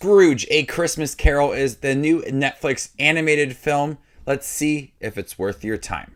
Scrooge, A Christmas Carol is the new Netflix animated film. Let's see if it's worth your time.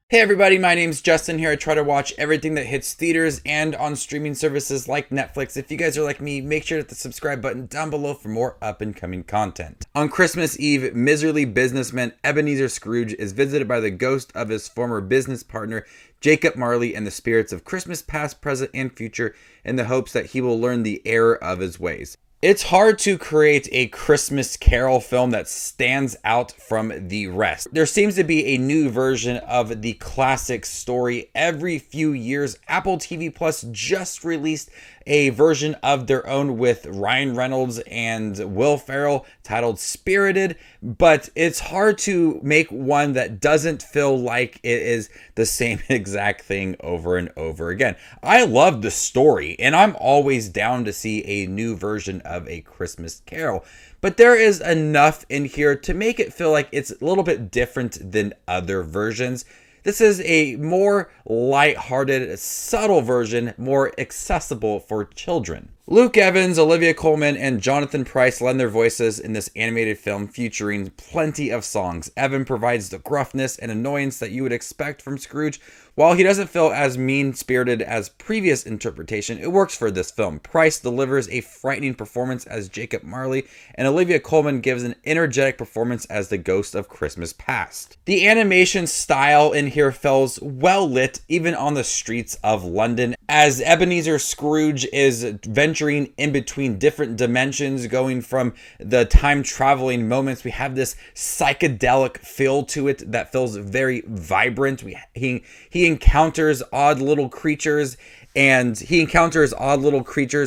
Hey everybody, my name's Justin here. I try to watch everything that hits theaters and on streaming services like Netflix. If you guys are like me, make sure to hit the subscribe button down below for more up and coming content. On Christmas Eve, miserly businessman Ebenezer Scrooge is visited by the ghost of his former business partner, Jacob Marley, and the spirits of Christmas past, present, and future in the hopes that he will learn the error of his ways. It's hard to create a Christmas Carol film that stands out from the rest. There seems to be a new version of the classic story every few years. Apple TV Plus just released a version of their own with Ryan Reynolds and Will Ferrell titled Spirited, but it's hard to make one that doesn't feel like it is the same exact thing over and over again. I love the story, and I'm always down to see a new version of A Christmas Carol, but there is enough in here to make it feel like it's a little bit different than other versions. This is a more lighthearted, subtle version, more accessible for children. Luke Evans, Olivia Colman, and Jonathan Pryce lend their voices in this animated film featuring plenty of songs. Evan provides the gruffness and annoyance that you would expect from Scrooge. While he doesn't feel as mean-spirited as previous interpretation, it works for this film. Pryce delivers a frightening performance as Jacob Marley, and Olivia Colman gives an energetic performance as the ghost of Christmas past. The animation style in here feels well lit, even on the streets of London, as Ebenezer Scrooge is venturing in between different dimensions, going from the time-traveling moments. We have this psychedelic feel to it that feels very vibrant. He encounters odd little creatures, there's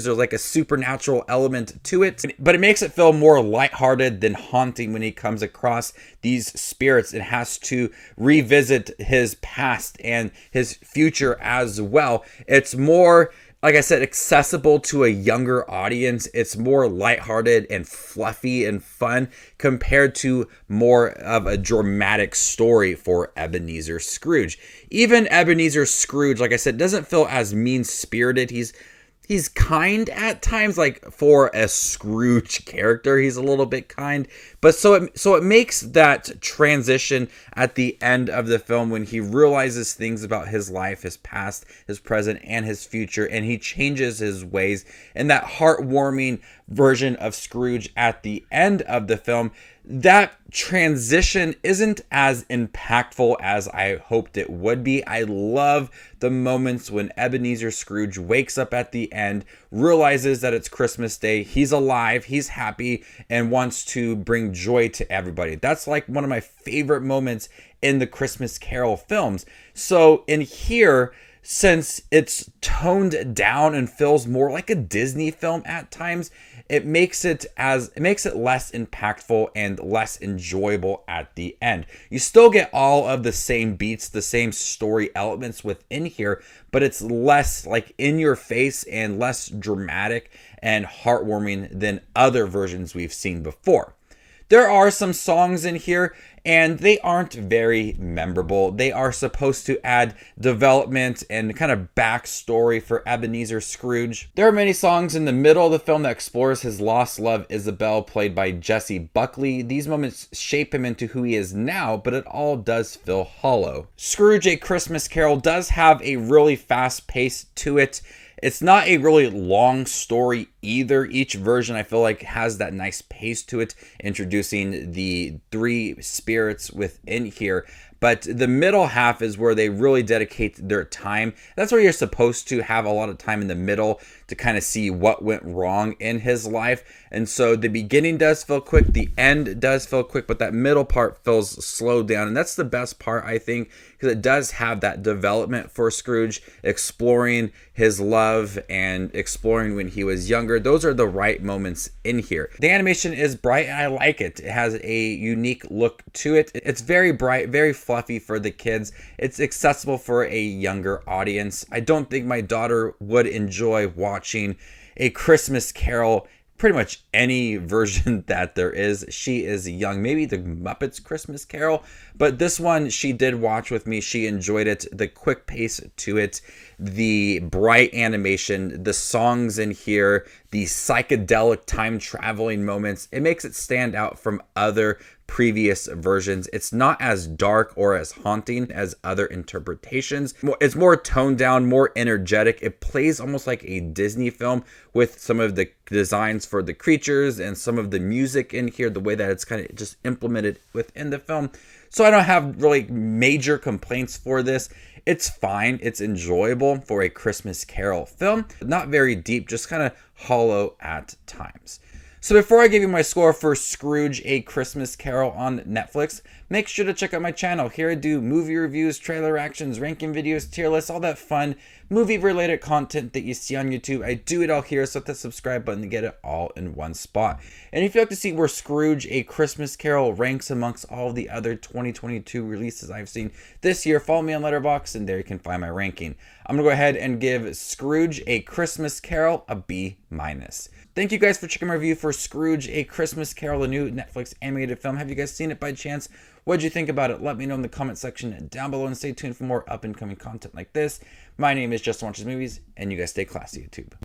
like a supernatural element to it, but it makes it feel more lighthearted than haunting when he comes across these spirits and has to revisit his past and his future as well. It's more, like I said, accessible to a younger audience. It's more lighthearted and fluffy and fun compared to more of a dramatic story for Ebenezer Scrooge. Even Ebenezer Scrooge, like I said, doesn't feel as mean-spirited. He's kind at times, like for a Scrooge character, he's a little bit kind. But so it makes that transition at the end of the film when he realizes things about his life, his past, his present, and his future, and he changes his ways. And that heartwarming version of Scrooge at the end of the film, that transition isn't as impactful as I hoped it would be. I love the moments when Ebenezer Scrooge wakes up at the end, realizes that it's Christmas Day, he's alive, he's happy, and wants to bring joy to everybody. That's like one of my favorite moments in the Christmas Carol films. So in here, since it's toned down and feels more like a Disney film at times, it makes it less impactful and less enjoyable at the end. You still get all of the same beats, the same story elements within here, but it's less like in your face and less dramatic and heartwarming than other versions we've seen before. There are some songs in here, and they aren't very memorable. They are supposed to add development and kind of backstory for Ebenezer Scrooge. There are many songs in the middle of the film that explores his lost love, Isabel, played by Jessie Buckley. These moments shape him into who he is now, but it all does feel hollow. Scrooge, A Christmas Carol does have a really fast pace to it. It's not a really long story either. Each version, I feel like, has that nice pace to it, introducing the three spirits within here. But the middle half is where they really dedicate their time. That's where you're supposed to have a lot of time in the middle to kind of see what went wrong in his life. And so the beginning does feel quick, the end does feel quick, but that middle part feels slowed down. And that's the best part, I think, because it does have that development for Scrooge, exploring his love and exploring when he was younger. Those are the right moments in here. The animation is bright and I like it. It has a unique look to it. It's very bright, very fluffy for the kids. It's accessible for a younger audience. I don't think my daughter would enjoy watching A Christmas Carol, pretty much any version that there is. She is young. Maybe the Muppets Christmas Carol, but this one she did watch with me. She enjoyed it. The quick pace to it the bright animation, the songs in here, the psychedelic time traveling moments. It makes it stand out from other previous versions. It's not as dark or as haunting as other interpretations. It's more toned down, more energetic. It plays almost like a Disney film with some of the designs for the creatures and some of the music in here, the way that it's kind of just implemented within the film. So I don't have really major complaints for this. It's fine. It's enjoyable for a Christmas Carol film. Not very deep, just kind of hollow at times. So before I give you my score for Scrooge, A Christmas Carol on Netflix, make sure to check out my channel. Here I do movie reviews, trailer reactions, ranking videos, tier lists, all that fun movie-related content that you see on YouTube. I do it all here, so hit the subscribe button to get it all in one spot. And if you'd like to see where Scrooge, A Christmas Carol ranks amongst all the other 2022 releases I've seen this year, follow me on Letterboxd, and there you can find my ranking. I'm going to go ahead and give Scrooge, A Christmas Carol a B-. Thank you guys for checking my review for Scrooge, A Christmas Carol, a new Netflix animated film. Have you guys seen it by chance? What'd you think about it? Let me know in the comment section down below, and stay tuned for more up and coming content like this. My name is Justin Watches Movies, and you guys stay classy, YouTube.